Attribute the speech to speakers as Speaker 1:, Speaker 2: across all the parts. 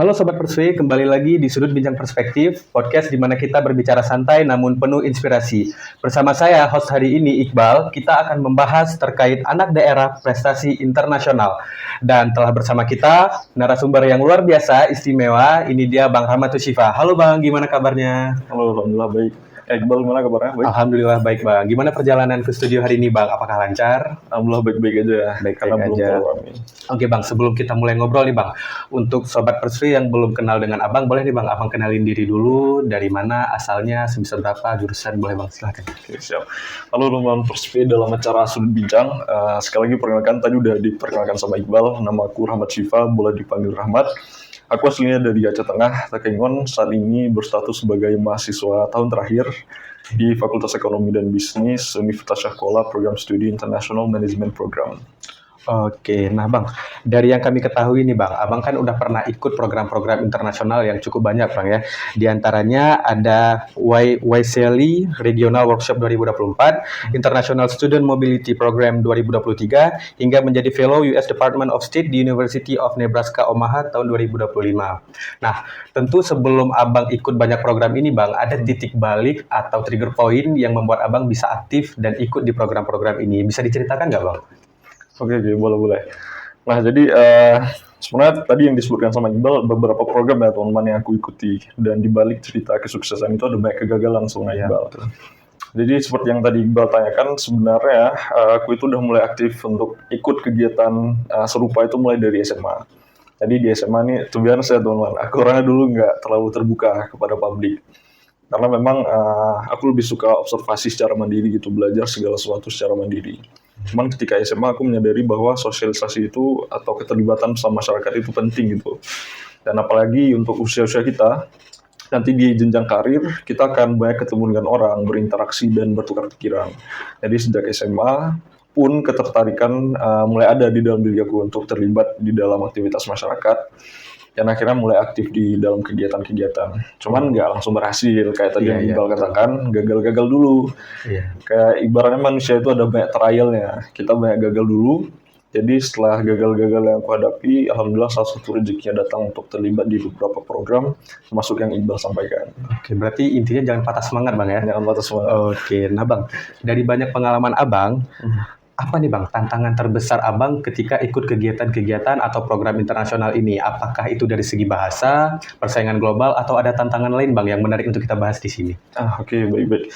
Speaker 1: Halo Sobat Persui, kembali lagi di Sudut Bincang Perspektif, podcast di mana kita berbicara santai namun penuh inspirasi. Bersama saya, host hari ini Iqbal, kita akan membahas terkait anak daerah prestasi internasional. Dan telah bersama kita narasumber yang luar biasa, istimewa, ini dia Bang Rahmat Syifa. Halo Bang, gimana kabarnya?
Speaker 2: Halo, alhamdulillah baik. Iqbal, gimana kabarnya? Baik.
Speaker 1: Alhamdulillah baik Bang. Gimana perjalanan ke studio hari ini Bang? Apakah lancar?
Speaker 2: Alhamdulillah baik-baik aja ya.
Speaker 1: Baik-baik
Speaker 2: belum
Speaker 1: aja.
Speaker 2: terlalu ramai.
Speaker 1: Oke Bang, sebelum kita mulai ngobrol nih Bang, untuk Sobat Persui yang belum kenal dengan Abang, boleh nih Bang, Abang kenalin diri dulu, dari mana, asalnya, semester berapa, jurusan, boleh Bang, silahkan.
Speaker 2: Oke, siap. Halo teman-teman Perspi dalam acara Sudut Bincang. Sekali lagi perkenalkan, tadi udah diperkenalkan sama Iqbal, nama aku Rahmat Syifa, boleh dipanggil Rahmat. Aku aslinya dari Aceh Tengah, Takengon, saat ini berstatus sebagai mahasiswa tahun terakhir di Fakultas Ekonomi dan Bisnis Universitas Syahkola Program Studi International Management Program.
Speaker 1: Oke, nah Bang, dari yang kami ketahui nih Bang, Abang kan udah pernah ikut program-program internasional yang cukup banyak Bang ya. Di antaranya ada YSELI Regional Workshop 2024, International Student Mobility Program 2023, hingga menjadi Fellow US Department of State di University of Nebraska Omaha tahun 2025. Nah, tentu sebelum Abang ikut banyak program ini Bang, ada titik balik atau trigger point yang membuat Abang bisa aktif dan ikut di program-program ini. Bisa diceritakan nggak Bang?
Speaker 2: Oke, boleh. Nah, jadi sebenarnya tadi yang disebutkan sama Iqbal, beberapa program ya teman-teman yang aku ikuti, dan dibalik cerita kesuksesan itu ada banyak kegagalan sebenarnya Iqbal. Jadi seperti yang tadi Iqbal tanyakan, sebenarnya aku itu udah mulai aktif untuk ikut kegiatan serupa itu mulai dari SMA. Jadi di SMA nih, to be honest ya teman-teman, aku orangnya dulu nggak terlalu terbuka kepada publik. Karena memang aku lebih suka observasi secara mandiri gitu, belajar segala sesuatu secara mandiri. Cuman ketika SMA aku menyadari bahwa sosialisasi itu atau keterlibatan sama masyarakat itu penting gitu. Dan apalagi untuk usia-usia kita, nanti di jenjang karir kita akan banyak ketemu dengan orang, berinteraksi dan bertukar pikiran. Jadi sejak SMA pun ketertarikan mulai ada di dalam diri aku untuk terlibat di dalam aktivitas masyarakat. Dan akhirnya mulai aktif di dalam kegiatan-kegiatan. Cuman nggak langsung berhasil, kayak tadi yang Iqbal katakan, gagal-gagal dulu. Kayak ibaratnya manusia itu ada banyak trialnya, kita banyak gagal dulu. Jadi setelah gagal-gagal yang aku hadapi, alhamdulillah salah satu rezekinya datang untuk terlibat di beberapa program, termasuk yang Iqbal sampaikan.
Speaker 1: Oke, berarti intinya jangan patah semangat Bang ya?
Speaker 2: Jangan patah semangat.
Speaker 1: Oke, nah Bang, dari banyak pengalaman Abang, apa nih Bang tantangan terbesar Abang ketika ikut kegiatan-kegiatan atau program internasional ini? Apakah itu dari segi bahasa, persaingan global, atau ada tantangan lain Bang yang menarik untuk kita bahas di sini?
Speaker 2: Oke, baik.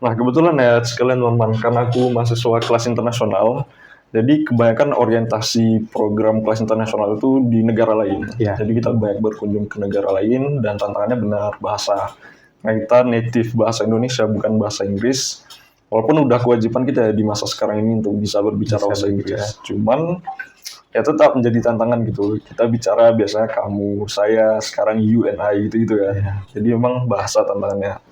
Speaker 2: Nah, kebetulan ya sekalian teman-teman, karena aku mahasiswa kelas internasional, jadi kebanyakan orientasi program kelas internasional itu di negara lain. Jadi kita banyak berkunjung ke negara lain dan tantangannya benar bahasa. Nah, kita native bahasa Indonesia, bukan bahasa Inggris. Walaupun udah kewajiban kita di masa sekarang ini untuk bisa berbicara bahasa Inggris. Cuman ya tetap menjadi tantangan gitu. Kita bicara biasanya kamu, saya, sekarang you and I gitu ya. Jadi memang bahasa tantangannya.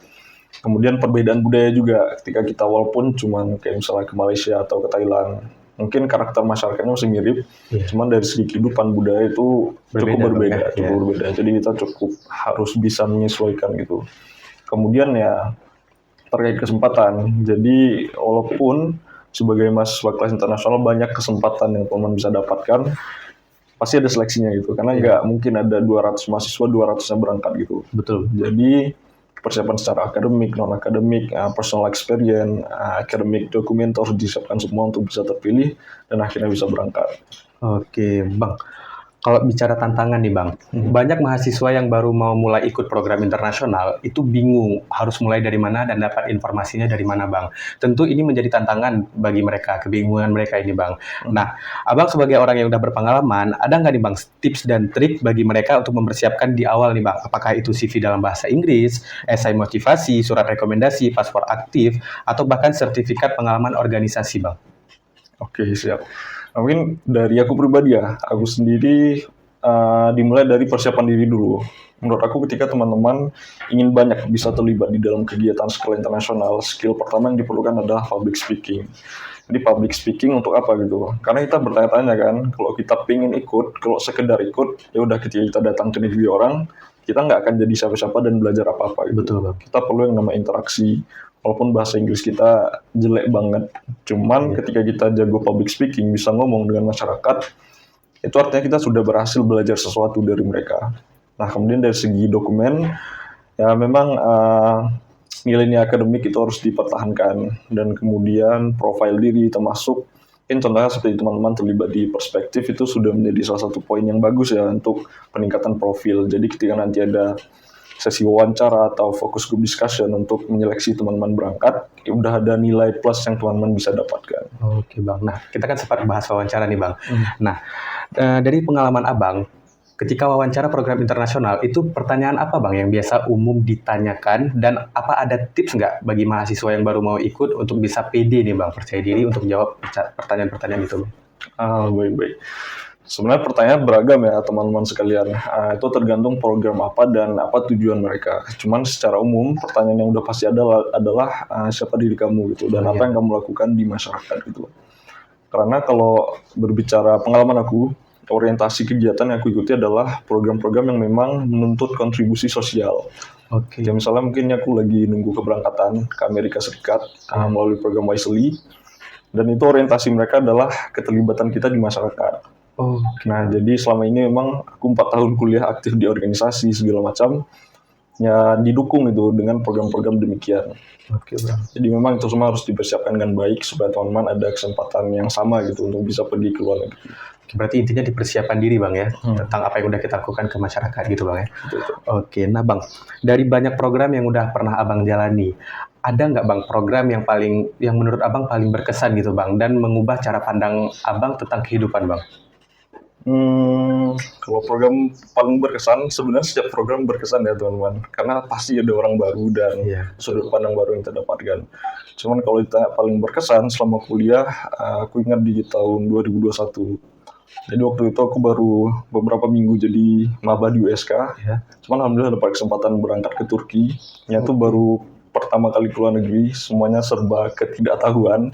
Speaker 2: Kemudian perbedaan budaya juga ketika kita walaupun cuman kayak misalnya ke Malaysia atau ke Thailand, mungkin karakter masyarakatnya masih mirip, cuman dari segi kehidupan budaya itu cukup berbeda. Jadi kita cukup harus bisa menyesuaikan gitu. Kemudian ya terkait kesempatan. Jadi walaupun sebagai mahasiswa kelas internasional banyak kesempatan yang teman bisa dapatkan, pasti ada seleksinya gitu. Karena nggak mungkin ada 200 mahasiswa 200-nya berangkat gitu.
Speaker 1: Betul.
Speaker 2: Jadi persiapan secara akademik, non akademik, personal experience, akademik dokumen harus disiapkan semua untuk bisa terpilih dan akhirnya bisa berangkat.
Speaker 1: Oke, Bang. Kalau bicara tantangan nih Bang, banyak mahasiswa yang baru mau mulai ikut program internasional itu bingung harus mulai dari mana dan dapat informasinya dari mana Bang. Tentu ini menjadi tantangan bagi mereka, kebingungan mereka ini Bang. Nah, Abang sebagai orang yang udah berpengalaman, ada nggak nih Bang tips dan trik bagi mereka untuk mempersiapkan di awal nih Bang? Apakah itu CV dalam bahasa Inggris, esai motivasi, surat rekomendasi, paspor aktif, atau bahkan sertifikat pengalaman organisasi Bang?
Speaker 2: Oke, siap. Mungkin dari aku pribadi ya, aku sendiri dimulai dari persiapan diri dulu. Menurut aku ketika teman-teman ingin banyak bisa terlibat di dalam kegiatan skala internasional, skill pertama yang diperlukan adalah public speaking. Jadi public speaking untuk apa gitu? Karena kita bertanya-tanya kan, kalau kita pengen ikut, kalau sekedar ikut, ya udah ketika kita datang ke negeri orang, kita nggak akan jadi siapa-siapa dan belajar apa-apa gitu.
Speaker 1: Betul.
Speaker 2: Kita perlu yang namanya interaksi. Walaupun bahasa Inggris kita jelek banget, cuman ketika kita jago public speaking, bisa ngomong dengan masyarakat, itu artinya kita sudah berhasil belajar sesuatu dari mereka. Nah, kemudian dari segi dokumen, ya memang nilai-nilai akademik itu harus dipertahankan, dan kemudian profil diri termasuk mungkin contohnya seperti teman-teman terlibat di perspektif itu sudah menjadi salah satu poin yang bagus ya untuk peningkatan profil. Jadi ketika nanti ada sesi wawancara atau fokus group discussion untuk menyeleksi teman-teman berangkat, ya udah ada nilai plus yang teman-teman bisa dapatkan.
Speaker 1: Oke Bang, nah kita kan sempat bahas wawancara nih Bang. Nah, dari pengalaman Abang, ketika wawancara program internasional, itu pertanyaan apa Bang yang biasa umum ditanyakan, dan apa ada tips nggak bagi mahasiswa yang baru mau ikut untuk bisa pede nih Bang, percaya diri untuk jawab pertanyaan-pertanyaan itu?
Speaker 2: Baik-baik. Sebenarnya pertanyaan beragam ya teman-teman sekalian. Itu tergantung program apa dan apa tujuan mereka. Cuman secara umum pertanyaan yang udah pasti adalah siapa diri kamu gitu, dan apa yang kamu lakukan di masyarakat gitu. Karena kalau berbicara pengalaman aku, orientasi kegiatan yang aku ikuti adalah program-program yang memang menuntut kontribusi sosial.
Speaker 1: Oke.
Speaker 2: Ya misalnya mungkin aku lagi nunggu keberangkatan ke Amerika Serikat melalui program Wisely, dan itu orientasi mereka adalah keterlibatan kita di masyarakat.
Speaker 1: Oh,
Speaker 2: Nah, jadi selama ini memang aku 4 tahun kuliah aktif di organisasi segala macam, ya didukung itu dengan program-program demikian.
Speaker 1: oke Bang.
Speaker 2: Jadi memang itu semua harus dipersiapkan dengan baik supaya teman-teman ada kesempatan yang sama gitu untuk bisa pergi ke luar negeri.
Speaker 1: Berarti intinya dipersiapkan diri Bang ya, tentang apa yang udah kita lakukan ke masyarakat gitu Bang ya.
Speaker 2: Betul.
Speaker 1: Oke, nah Bang, dari banyak program yang udah pernah Abang jalani, ada nggak Bang program yang menurut Abang paling berkesan gitu Bang, dan mengubah cara pandang Abang tentang kehidupan Bang?
Speaker 2: Kalau program paling berkesan, sebenarnya setiap program berkesan ya teman-teman, karena pasti ada orang baru dan sudut pandang baru yang kita dapatkan. Cuman kalau ditanya paling berkesan selama kuliah, aku ingat di tahun 2021. Jadi waktu itu aku baru beberapa minggu jadi maba di USK. Cuman alhamdulillah dapat kesempatan berangkat ke Turki. Itu baru pertama kali keluar negeri, semuanya serba ketidaktahuan.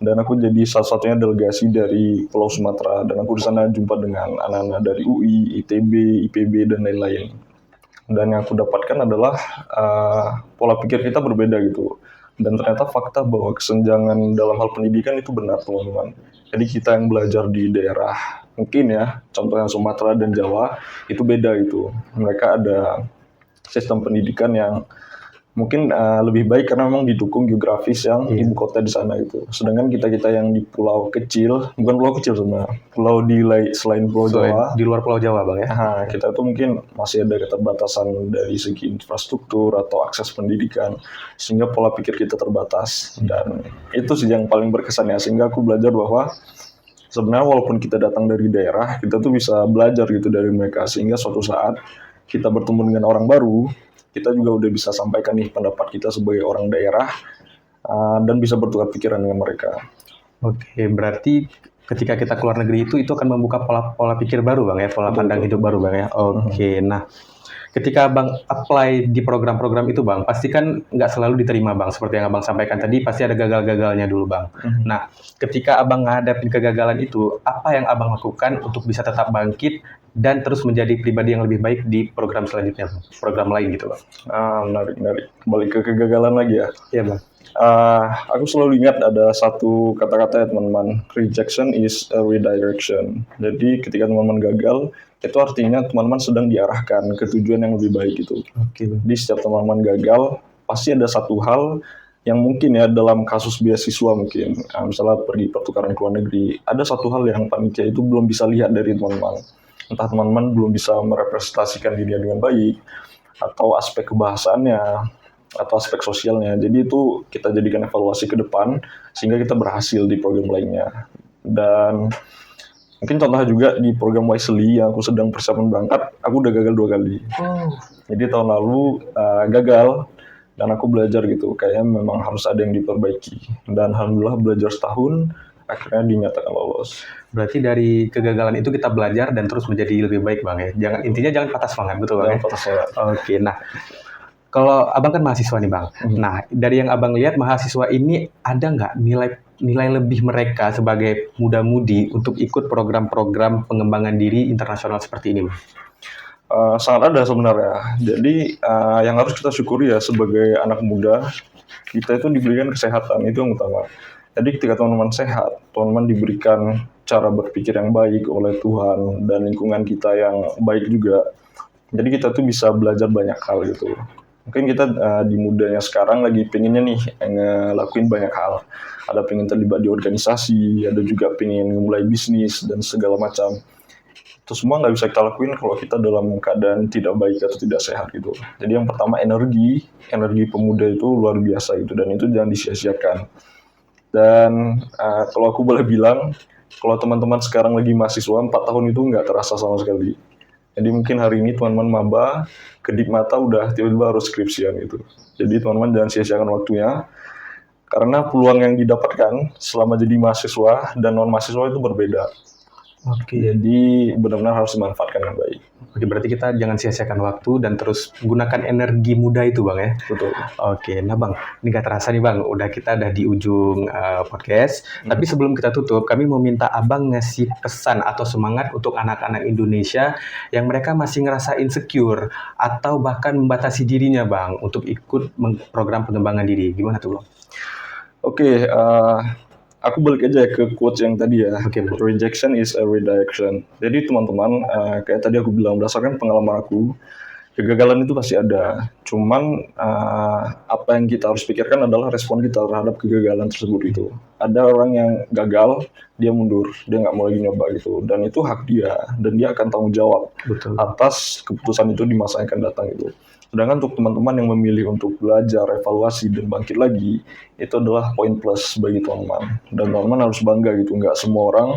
Speaker 2: Dan aku jadi salah satunya delegasi dari Pulau Sumatera, dan aku di sana jumpa dengan anak-anak dari UI, ITB, IPB, dan lain-lain. Dan yang aku dapatkan adalah pola pikir kita berbeda gitu. Dan ternyata fakta bahwa kesenjangan dalam hal pendidikan itu benar teman-teman. Jadi kita yang belajar di daerah mungkin ya, contohnya Sumatera dan Jawa, itu beda gitu. Mereka ada sistem pendidikan yang mungkin lebih baik karena memang didukung geografis yang ibu kota di sana itu. Sedangkan kita yang di pulau kecil, bukan pulau kecil sebenarnya, pulau selain Pulau Jawa,
Speaker 1: Di luar Pulau Jawa Bang ya?
Speaker 2: kita tuh mungkin masih ada keterbatasan dari segi infrastruktur atau akses pendidikan, sehingga pola pikir kita terbatas. Dan itu sih yang paling berkesan ya, sehingga aku belajar bahwa sebenarnya walaupun kita datang dari daerah, kita tuh bisa belajar gitu dari mereka, sehingga suatu saat kita bertemu dengan orang baru, kita juga udah bisa sampaikan nih pendapat kita sebagai orang daerah, dan bisa bertukar pikiran dengan mereka.
Speaker 1: Oke, berarti ketika kita keluar negeri itu akan membuka pola pikir baru Bang ya, pola pandang hidup baru Bang ya. Oke, nah ketika Bang apply di program-program itu Bang, pasti kan nggak selalu diterima Bang, seperti yang Abang sampaikan tadi, pasti ada gagal-gagalnya dulu Bang. Nah, ketika Abang ngadepin kegagalan itu, apa yang Abang lakukan untuk bisa tetap bangkit dan terus menjadi pribadi yang lebih baik di program selanjutnya Bang? Program lain gitu Bang.
Speaker 2: Menarik. Kembali ke kegagalan lagi ya.
Speaker 1: Iya Bang.
Speaker 2: Aku selalu ingat ada satu kata-kata ya teman-teman, rejection is a redirection. Jadi ketika teman-teman gagal, itu artinya teman-teman sedang diarahkan ke tujuan yang lebih baik gitu. Jadi setiap teman-teman gagal, pasti ada satu hal yang mungkin ya dalam kasus beasiswa mungkin, misalnya pergi pertukaran ke luar negeri, ada satu hal yang panitia itu belum bisa lihat dari teman-teman. Entah teman-teman belum bisa merepresentasikan dirinya dengan baik, atau aspek kebahasaannya, atau aspek sosialnya. Jadi itu kita jadikan evaluasi ke depan, sehingga kita berhasil di program lainnya. Dan mungkin contohnya juga di program Wisely yang aku sedang persiapan berangkat, aku udah gagal 2 kali. Jadi tahun lalu gagal, dan aku belajar gitu, kayaknya memang harus ada yang diperbaiki. Dan alhamdulillah belajar setahun, akhirnya dinyatakan lolos.
Speaker 1: Berarti dari kegagalan itu kita belajar dan terus menjadi lebih baik Bang ya. Intinya jangan patah semangat, betul Bang ya?
Speaker 2: Patah semangat.
Speaker 1: Oke, nah kalau Abang kan mahasiswa nih Bang. Nah, dari yang Abang lihat, mahasiswa ini ada nggak nilai lebih mereka sebagai muda-mudi untuk ikut program-program pengembangan diri internasional seperti ini Bang?
Speaker 2: Sangat ada sebenarnya. Jadi yang harus kita syukuri ya sebagai anak muda, kita itu diberikan kesehatan, itu yang utama. Jadi ketika teman-teman sehat, teman-teman diberikan cara berpikir yang baik oleh Tuhan dan lingkungan kita yang baik juga, Jadi kita tuh bisa belajar banyak hal gitu. Mungkin kita di mudanya sekarang lagi pengennya nih ngelakuin banyak hal. Ada pengen terlibat di organisasi, ada juga pengen mulai bisnis dan segala macam. Itu semua nggak bisa kita lakuin kalau kita dalam keadaan tidak baik atau tidak sehat gitu. Jadi yang pertama energi pemuda itu luar biasa gitu, dan itu jangan disia-siakan. Dan kalau aku boleh bilang, kalau teman-teman sekarang lagi mahasiswa 4 tahun itu nggak terasa sama sekali. Jadi mungkin hari ini teman-teman maba, kedip mata udah tiba-tiba harus skripsian gitu. Jadi teman-teman jangan sia-siakan waktunya, karena peluang yang didapatkan selama jadi mahasiswa dan non-mahasiswa itu berbeda.
Speaker 1: Oke.
Speaker 2: Jadi benar-benar harus dimanfaatkan dengan baik.
Speaker 1: Oke, berarti kita jangan sia-siakan waktu dan terus gunakan energi muda itu, Bang ya.
Speaker 2: Betul.
Speaker 1: Oke, nah Bang, ini gak terasa nih Bang, kita udah di ujung podcast. Tapi sebelum kita tutup, kami mau minta Abang ngasih pesan atau semangat untuk anak-anak Indonesia yang mereka masih ngerasa insecure atau bahkan membatasi dirinya Bang untuk ikut program pengembangan diri. Gimana tuh Bang?
Speaker 2: Oke, aku balik aja ke quotes yang tadi ya.
Speaker 1: Oke, betul.
Speaker 2: Rejection is a redirection. Jadi teman-teman, kayak tadi aku bilang, berdasarkan pengalaman aku, kegagalan itu pasti ada. Cuman apa yang kita harus pikirkan adalah respon kita terhadap kegagalan tersebut itu. Ada orang yang gagal, dia mundur, dia nggak mau lagi nyoba gitu. Dan itu hak dia, dan dia akan tanggung jawab
Speaker 1: Betul.
Speaker 2: atas keputusan itu di masa yang akan datang itu. Sedangkan untuk teman-teman yang memilih untuk belajar, evaluasi, dan bangkit lagi, itu adalah poin plus bagi teman-teman. Dan teman-teman harus bangga gitu, nggak semua orang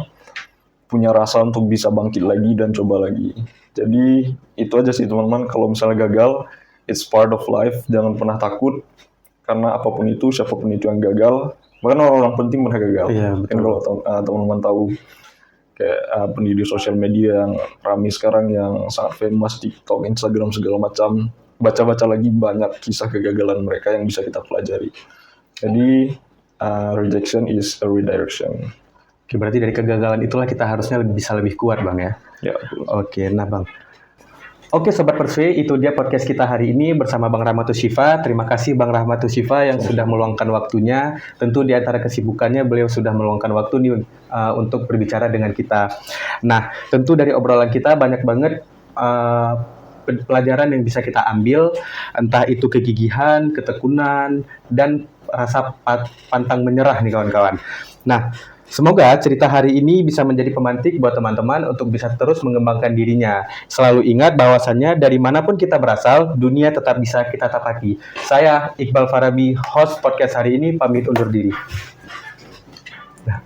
Speaker 2: punya rasa untuk bisa bangkit lagi dan coba lagi. Jadi itu aja sih teman-teman, kalau misalnya gagal, it's part of life, jangan pernah takut, karena apapun itu, siapapun itu yang gagal, bahkan orang-orang penting pernah gagal.
Speaker 1: Iya, betul.
Speaker 2: Mungkin kalau teman-teman tahu, kayak pendiri sosial media yang ramai sekarang, yang sangat famous, TikTok, Instagram, segala macam, baca-baca lagi banyak kisah kegagalan mereka yang bisa kita pelajari. Jadi rejection is a redirection.
Speaker 1: Oke, berarti dari kegagalan itulah kita harusnya bisa lebih kuat Bang ya.
Speaker 2: Ya.
Speaker 1: Oke, nah Bang. Oke Sobat Persue, itu dia podcast kita hari ini bersama Bang Rahmatus Syifa. Terima kasih Bang Rahmatus Syifa yang sudah meluangkan waktunya. Tentu di antara kesibukannya beliau sudah meluangkan waktu nih untuk berbicara dengan kita. Nah, tentu dari obrolan kita banyak banget pelajaran yang bisa kita ambil, entah itu kegigihan, ketekunan, dan rasa pantang menyerah nih kawan-kawan. Nah, semoga cerita hari ini bisa menjadi pemantik buat teman-teman untuk bisa terus mengembangkan dirinya. Selalu ingat bahwasannya dari manapun kita berasal, dunia tetap bisa kita tapaki. Saya Iqbal Farabi, host podcast hari ini, pamit undur diri. Nah.